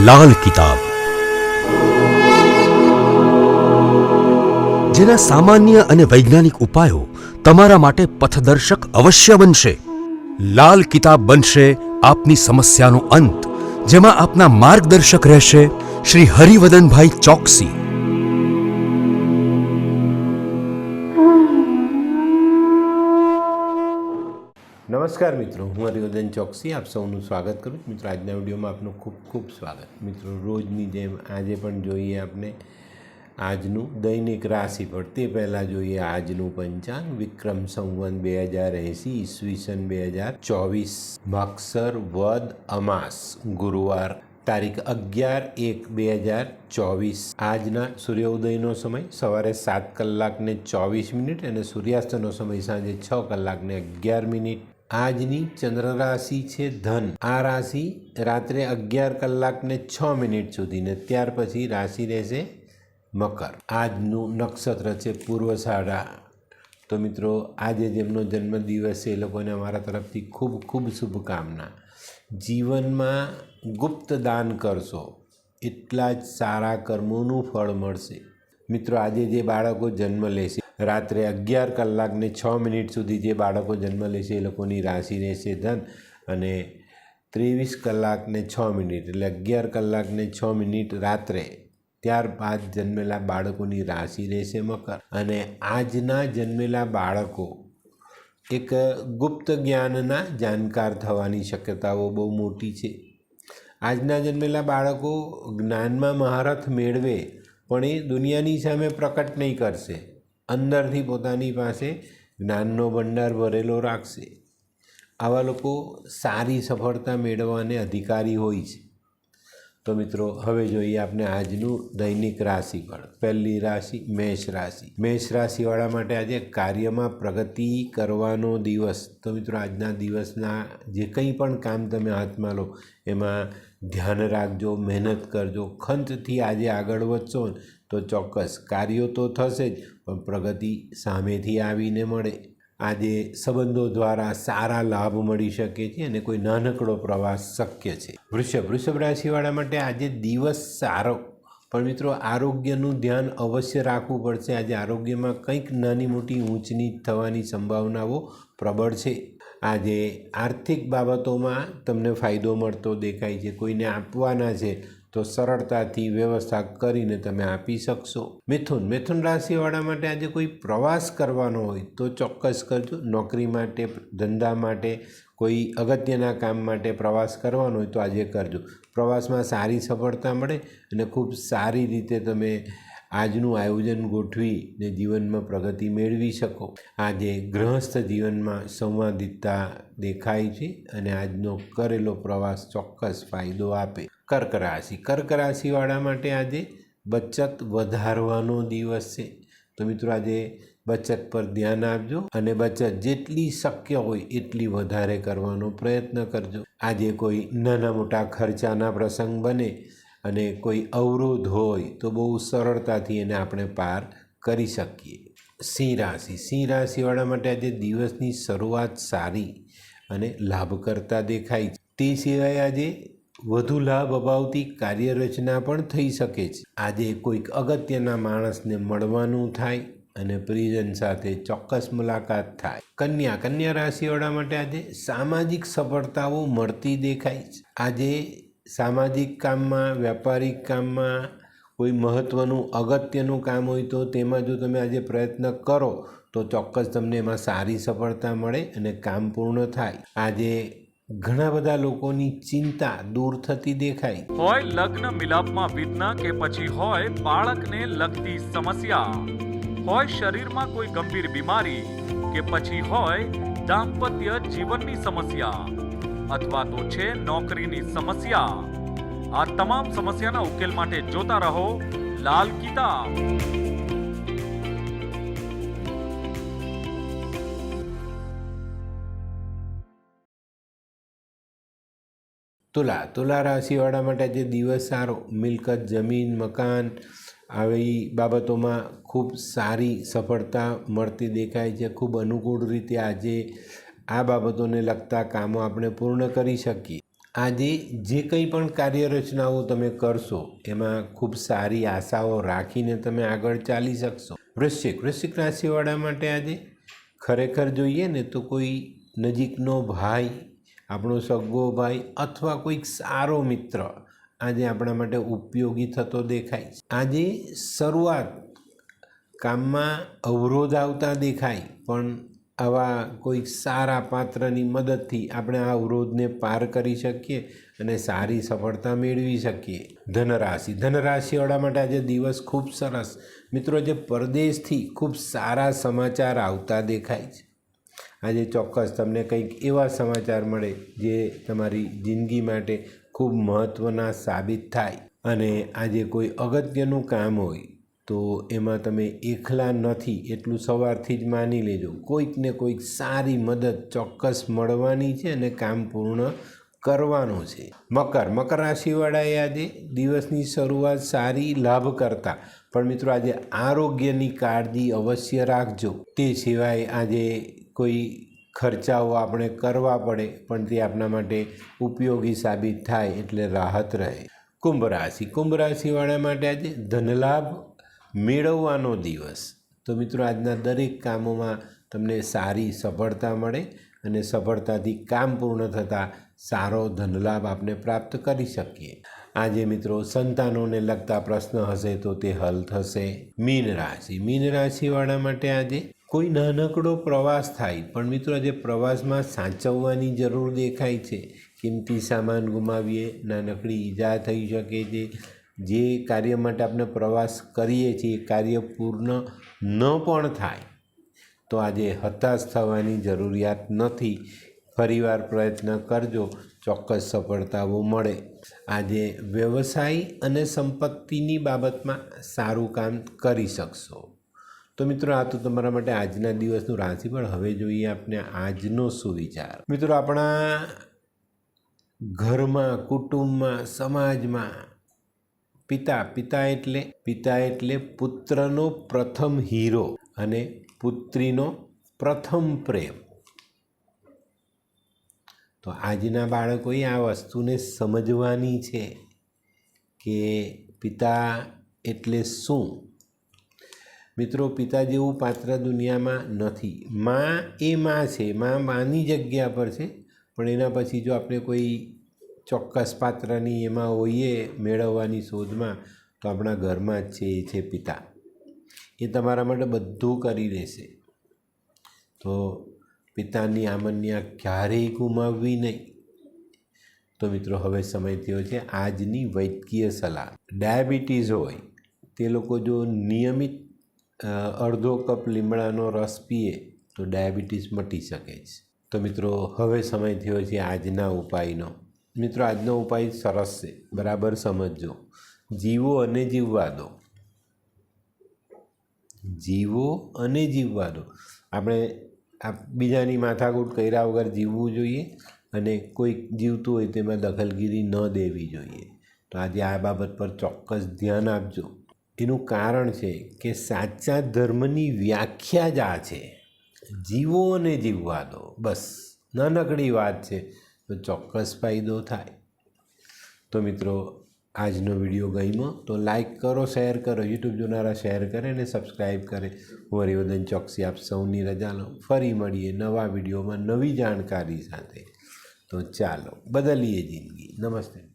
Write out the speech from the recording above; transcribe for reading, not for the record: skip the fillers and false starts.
લાલ કિતાબ, જેના સામાન્ય અને વૈજ્ઞાનિક ઉપાયો તમારા માટે પથદર્શક અવશ્ય બનશે. લાલ કિતાબ બનશે આપની સમસ્યાનો અંત, જેમાં આપના માર્ગદર્શક રહેશે શ્રી હરિવદનભાઈ ચોકસી. નમસ્કાર મિત્રો, હું હરિવર્ધન ચોકસી આપ સૌનું સ્વાગત કરું. મિત્રો, આજના વિડીયોમાં આપનું ખૂબ ખૂબ સ્વાગત. મિત્રો, રોજની જેમ આજે પણ જોઈએ આપણે આજનું દૈનિક રાશિફળ. તે પહેલાં જોઈએ આજનું પંચાંગ. વિક્રમ સંવત 2080 ઈસવીસન 2024 મક્ષર વદ અમાસ ગુરુવાર તારીખ 11/1/2024. આજના સૂર્યોદયનો સમય સવારે 7 કલાકને 24 અને સૂર્યાસ્તનો સમય સાંજે 6 કલાકને 11. આજની ચંદ્ર રાશિ છે ધન. આ રાશિ રાત્રે 11 કલાકને 6 સુધી ને ત્યાર પછી રાશિ રહેશે મકર. આજનું નક્ષત્ર છે પૂર્વષાઢા. તો મિત્રો, આજે જેમનો જન્મદિવસ છે એ લોકોને અમારા તરફથી ખૂબ ખૂબ શુભકામના. જીવનમાં ગુપ્ત દાન કરશો એટલા જ સારા કર્મોનું ફળ મળશે. મિત્રો, આજે જે બાળકો જન્મ લેશે રાત્રે 11 કલાકને 6 સુધી જે બાળકો જન્મ લેશે એ લોકોની રાશિ રહેશે ધન, અને 23 કલાકને 6 એટલે 11 કલાકને 6 રાત્રે ત્યારબાદ જન્મેલા બાળકોની રાશિ રહેશે મકર. અને આજના જન્મેલા બાળકો એક ગુપ્ત જ્ઞાનના જાણકાર થવાની શક્યતાઓ બહુ મોટી છે. આજના જન્મેલા બાળકો જ્ઞાનમાં મહારથ મેળવે પણ એ દુનિયાની સામે પ્રકટ નહીં કરશે. અંદરથી પોતાની પાસે જ્ઞાનનો ભંડાર ભરેલો રાખશે. આવા લોકો સારી સફળતા મેળવવાને અધિકારી હોય છે. તો મિત્રો, હવે જોઈએ આપણે આજનું દૈનિક રાશિફળ. પહેલી રાશિ મેષ રાશિ. મેષ રાશિવાળા માટે આજે કાર્યમાં પ્રગતિ કરવાનો દિવસ. તો મિત્રો, આજના દિવસના જે કંઈ પણ કામ તમે હાથમાં લો એમાં ધ્યાન રાખજો, મહેનત કરજો. ખંતથી આજે આગળ વધશો તો ચોક્કસ કાર્યો તો થશે જ, પણ પ્રગતિ સામેથી આવીને મળે. આજે સંબંધો દ્વારા સારા લાભ મળી શકે છે અને કોઈ નાનકડો પ્રવાસ શક્ય છે. વૃષભ રાશિવાળા માટે આજે દિવસ સારો, પણ મિત્રો આરોગ્યનું ધ્યાન અવશ્ય રાખવું પડશે. આજે આરોગ્યમાં કંઈક નાની મોટી ઊંચ નીચ થવાની સંભાવનાઓ પ્રબળ છે. આજે આર્થિક બાબતોમાં તમને ફાયદો મળતો દેખાય છે. કોઈને આપવાના છે તો સરળતાથી વ્યવસ્થા કરીને તમે આપી શકશો. મિથુન રાશિવાળા માટે આજે કોઈ પ્રવાસ કરવાનો હોય તો ચોક્કસ કરજો. નોકરી માટે, ધંધા માટે, કોઈ અગત્યના કામ માટે પ્રવાસ કરવાનો હોય તો આજે કરજો. પ્રવાસમાં સારી સફળતા મળે અને ખૂબ સારી રીતે તમે આજનું આયોજન ગોઠવીને જીવનમાં પ્રગતિ મેળવી શકો. આજે ગૃહસ્થ જીવનમાં સંવાદિતતા દેખાય છે અને આજનો કરેલો પ્રવાસ ચોક્કસ ફાયદો આપે. કર્ક રાશિવાળા માટે આજે બચત વધારવાનો દિવસ છે. તો મિત્રો, આજે બચત પર ધ્યાન આપજો અને બચત જેટલી શક્ય હોય એટલી વધારે કરવાનો પ્રયત્ન કરજો. આજે કોઈ નાના મોટા ખર્ચાના પ્રસંગ બને અને કોઈ અવરોધ હોય તો બહુ સરળતાથી એને આપણે પાર કરી શકીએ. સિંહ રાશિવાળા માટે આજે દિવસની શરૂઆત સારી અને લાભકર્તા દેખાય છે. તે સિવાય આજે વધુ લાભ અપાવતી કાર્યરચના પણ થઈ શકે છે. આજે કોઈક અગત્યના માણસને મળવાનું થાય અને પ્રિયજન સાથે ચોક્કસ મુલાકાત થાય. કન્યા રાશિવાળા માટે આજે સામાજિક સફળતાઓ મળતી દેખાય છે. આજે સામાજિક કામમાં, વ્યાપારિક કામમાં કોઈ મહત્ત્વનું અગત્યનું કામ હોય તો તેમાં જો તમે આજે પ્રયત્ન કરો તો ચોક્કસ તમને એમાં સારી સફળતા મળે અને કામ પૂર્ણ થાય. આજે ઘણા બધા લોકોની ચિંતા દૂર થતી દેખાય. હોય લગ્ન મિલાપમાં વિઘ્ન કે પછી હોય બાળકને લગતી સમસ્યા, હોય શરીરમાં કોઈ ગંભીર બીમારી કે પછી હોય દાંપત્ય જીવનની સમસ્યા અથવા તો છે નોકરીની સમસ્યા, આ તમામ સમસ્યાના ઉકેલ માટે જોતા રહો લાલ કિતાબ. તુલા રાશિવાળા માટે આજે દિવસ સારો. મિલકત, જમીન, મકાન આવી બાબતોમાં ખૂબ સારી સફળતા મળતી દેખાય છે. ખૂબ અનુકૂળ રીતે આજે આ બાબતોને લગતા કામો આપણે પૂર્ણ કરી શકીએ. આજે જે કંઈ પણ કાર્યરચનાઓ તમે કરશો એમાં ખૂબ સારી આશાઓ રાખીને તમે આગળ ચાલી શકશો. વૃશ્ચિક રાશિવાળા માટે આજે ખરેખર જોઈએ ને તો કોઈ નજીકનો ભાઈ, આપણો સગો ભાઈ અથવા કોઈક સારો મિત્ર આજે આપણા માટે ઉપયોગી થતો દેખાય છે. આજે શરૂઆત કામમાં અવરોધ આવતા દેખાય, પણ આવા કોઈક સારા પાત્રની મદદથી આપણે આ અવરોધને પાર કરી શકીએ અને સારી સફળતા મેળવી શકીએ. ધનરાશિવાળા માટે આજે દિવસ ખૂબ સરસ. મિત્રો, આજે પરદેશથી ખૂબ સારા સમાચાર આવતા દેખાય છે. આજે ચોક્કસ તમને કંઈક એવા સમાચાર મળે જે તમારી જિંદગી માટે ખૂબ મહત્ત્વના સાબિત થાય. અને આજે કોઈ અગત્યનું કામ હોય તો એમાં તમે એકલા નથી એટલું સવારથી જ માની લેજો. કોઈક ને કોઈક સારી મદદ ચોક્કસ મળવાની છે અને કામ પૂર્ણ કરવાનું છે. મકર રાશિવાળાએ આજે દિવસની શરૂઆત સારી લાભ કરતા, પણ મિત્રો આજે આરોગ્યની કાળજી અવશ્ય રાખજો. તે સિવાય આજે કોઈ ખર્ચાઓ આપણે કરવા પડે પણ તે આપણા માટે ઉપયોગી સાબિત થાય એટલે રાહત રહે. કુંભ રાશિવાળા માટે આજે ધનલાભ મેળવવાનો દિવસ. તો મિત્રો, આજના દરેક કામોમાં તમને સારી સફળતા મળે અને સફળતાથી કામ પૂર્ણ થતાં સારો ધનલાભ આપણે પ્રાપ્ત કરી શકીએ. આજે મિત્રો, સંતાનોને લગતા પ્રશ્ન હશે તો તે હલ થશે. મીન રાશિવાળા માટે આજે કોઈ નાનકડો પ્રવાસ થાય, પણ મિત્રો આજે પ્રવાસમાં સાચવવાની જરૂર દેખાય છે. કિંમતી સામાન ગુમાવીએ, નાનકડી ઈજા થઈ શકે છે. જે કાર્ય માટે આપણે પ્રવાસ કરીએ છીએ એ કાર્ય પૂર્ણ ન પણ થાય તો આજે હતાશ થવાની જરૂરિયાત નથી. ફરીવાર પ્રયત્ન કરજો, ચોક્કસ સફળતાઓ મળે. આજે વ્યવસાય અને સંપત્તિની બાબતમાં સારું કામ કરી શકશો. તો મિત્રો, આ તો તમારા માટે આજના દિવસનું રાશિફળ. હવે જોઈએ આપણે આજનો સુવિચાર. મિત્રો, આપણા ઘરમાં, કુટુંબમાં, સમાજમાં પિતા એટલે પુત્રનો પ્રથમ હીરો અને પુત્રીનો પ્રથમ પ્રેમ. તો આજના બાળકોએ આ વસ્તુને સમજવાની છે કે પિતા એટલે શું. મિત્રો, પિતા જેવું પાત્ર દુનિયામાં નથી. માં એ માં છે, માની જગ્યા પર છે, પણ એના પછી જો આપણે કોઈ ચોક્કસ પાત્રની એમાં હોઈએ મેળવવાની શોધમાં તો આપણા ઘરમાં જ છે, એ છે પિતા. એ તમારા માટે બધું કરી દેશે. તો પિતાની આમન્યા ક્યારેય ગુમાવવી નહીં. તો મિત્રો, હવે સમય થયો છે આજની વૈદ્યકીય સલાહ. ડાયાબિટીસ હોય તે લોકો જો નિયમિત અડધો કપ લીમડાનો રસ પીએ તો ડાયાબિટીસ મટી શકે છે. તો મિત્રો, હવે સમય થયો છે આજના ઉપાયનો. મિત્રો, આજનો ઉપાય સરસ છે, બરાબર સમજજો. જીવો અને જીવવા દો. આપણે બીજાની માથાકૂટ કર્યા વગર જીવવું જોઈએ અને કોઈક જીવતું હોય તેમાં દખલગીરી ન દેવી જોઈએ. તો આજે આ બાબત પર ચોક્કસ ધ્યાન આપજો. એનું કારણ છે કે સાચા ધર્મની વ્યાખ્યા જ આ છે. જીવો અને જીવવા દો. બસ નાનકડી વાત છે, તો ચોક્કસ ફાયદો થાય. તો મિત્રો, આજનો વિડીયો ગમ્યો તો લાઈક કરો, શેર કરો. યુટ્યુબ જોનારા શેર કરે અને સબસ્ક્રાઈબ કરે. હું હરિવર્ધન ચોકસી આપ સૌની રજા લો. ફરી મળીએ નવા વિડીયોમાં નવી જાણકારી સાથે. તો ચાલો બદલીએ જિંદગી. નમસ્તે.